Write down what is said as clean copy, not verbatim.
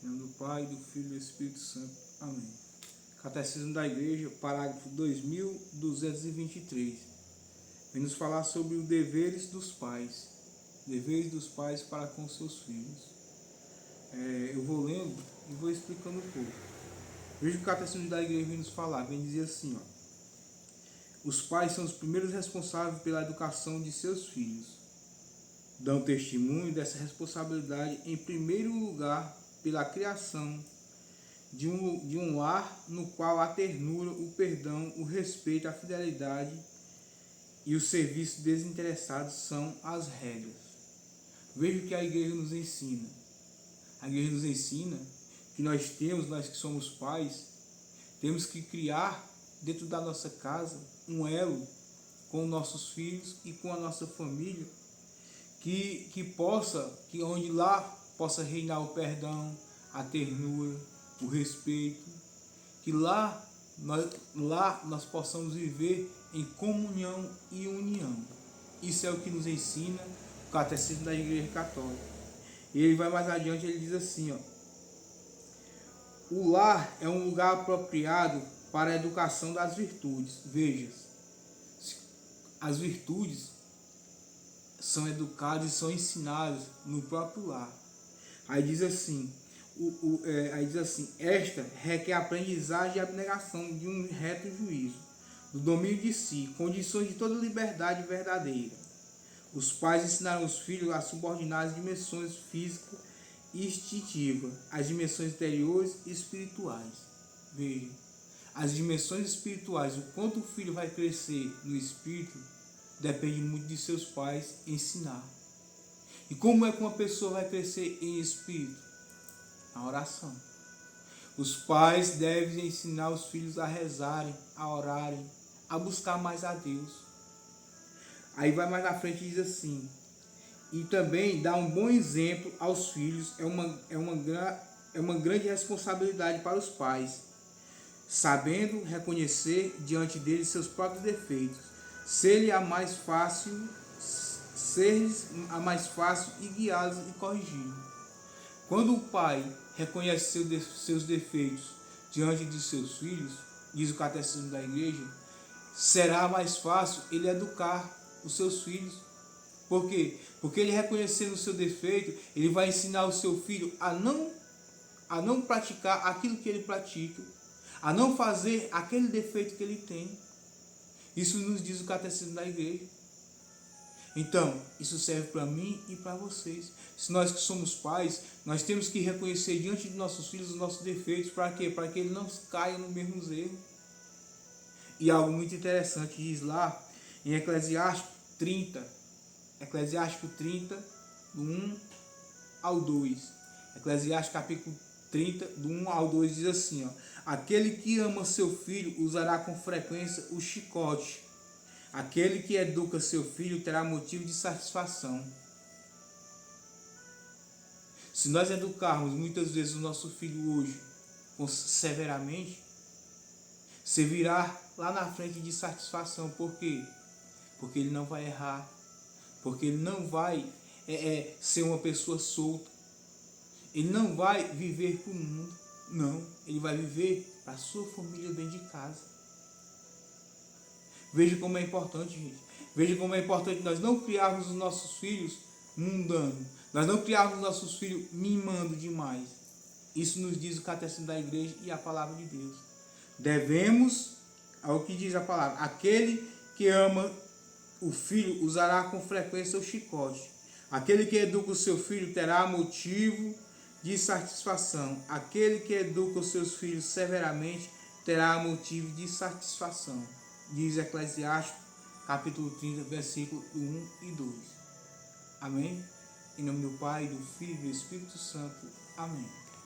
Em nome do Pai, do Filho e do Espírito Santo. Amém. Catecismo da Igreja, parágrafo 2223. Vem nos falar sobre os deveres dos pais. Deveres dos pais para com seus filhos. Eu vou lendo e vou explicando um pouco. Veja o Catecismo da Igreja vem nos falar. Vem dizer assim, ó. Os pais são os primeiros responsáveis pela educação de seus filhos. Dão testemunho dessa responsabilidade, em primeiro lugar, pela criação de um lar no qual a ternura, o perdão, o respeito, a fidelidade e o serviço desinteressado são as regras. Veja o que a igreja nos ensina. A igreja nos ensina que nós que somos pais, temos que criar dentro da nossa casa um elo com nossos filhos e com a nossa família, que onde lá possa reinar o perdão, a ternura, o respeito, que lá nós possamos viver em comunhão e união. Isso é o que nos ensina o Catecismo da Igreja Católica. E ele vai mais adiante, ele diz assim, ó: o lar é um lugar apropriado para a educação das virtudes. Veja, as virtudes são educadas e são ensinadas no próprio lar. Aí diz assim, esta requer aprendizagem e abnegação de um reto juízo, do domínio de si, condições de toda liberdade verdadeira. Os pais ensinaram os filhos a subordinar as dimensões física e instintiva, as dimensões interiores e espirituais. Veja, as dimensões espirituais, o quanto o filho vai crescer no espírito, depende muito de seus pais ensinar. E como é que uma pessoa vai crescer em espírito? Na oração. Os pais devem ensinar os filhos a rezarem, a orarem, a buscar mais a Deus. Aí vai mais na frente e diz assim: e também dar um bom exemplo aos filhos é uma grande responsabilidade para os pais, sabendo reconhecer diante deles seus próprios defeitos, ser-lhes a mais fácil e guiá-los e corrigi-los. Quando o pai reconhece seus defeitos diante de seus filhos, diz o Catecismo da Igreja, será mais fácil ele educar os seus filhos. Por quê? Porque ele reconhecendo o seu defeito, ele vai ensinar o seu filho a não praticar aquilo que ele pratica, a não fazer aquele defeito que ele tem. Isso nos diz o Catecismo da Igreja. Então, isso serve para mim e para vocês. Se nós que somos pais, nós temos que reconhecer diante de nossos filhos os nossos defeitos. Para quê? Para que eles não caiam no mesmo erro. E algo muito interessante diz lá em Eclesiástico 30, do 1 ao 2. Eclesiástico capítulo 30, do 1 ao 2 diz assim, ó: aquele que ama seu filho usará com frequência o chicote. Aquele que educa seu filho terá motivo de satisfação. Se nós educarmos muitas vezes o nosso filho hoje severamente, servirá lá na frente de satisfação. Por quê? Porque ele não vai errar. Porque ele não vai ser uma pessoa solta. Ele não vai viver para o mundo. Não, ele vai viver para a sua família dentro de casa. Veja como é importante, gente. Veja como é importante nós não criarmos os nossos filhos mundanos. Nós não criarmos os nossos filhos mimando demais. Isso nos diz o Catecismo da Igreja e a Palavra de Deus. Devemos, ao que diz a palavra, aquele que ama o filho usará com frequência o chicote. Aquele que educa o seu filho terá motivo de satisfação. Aquele que educa os seus filhos severamente terá motivo de satisfação. Diz Eclesiástico, capítulo 30, versículo 1 e 2. Amém? Em nome do Pai, do Filho e do Espírito Santo. Amém.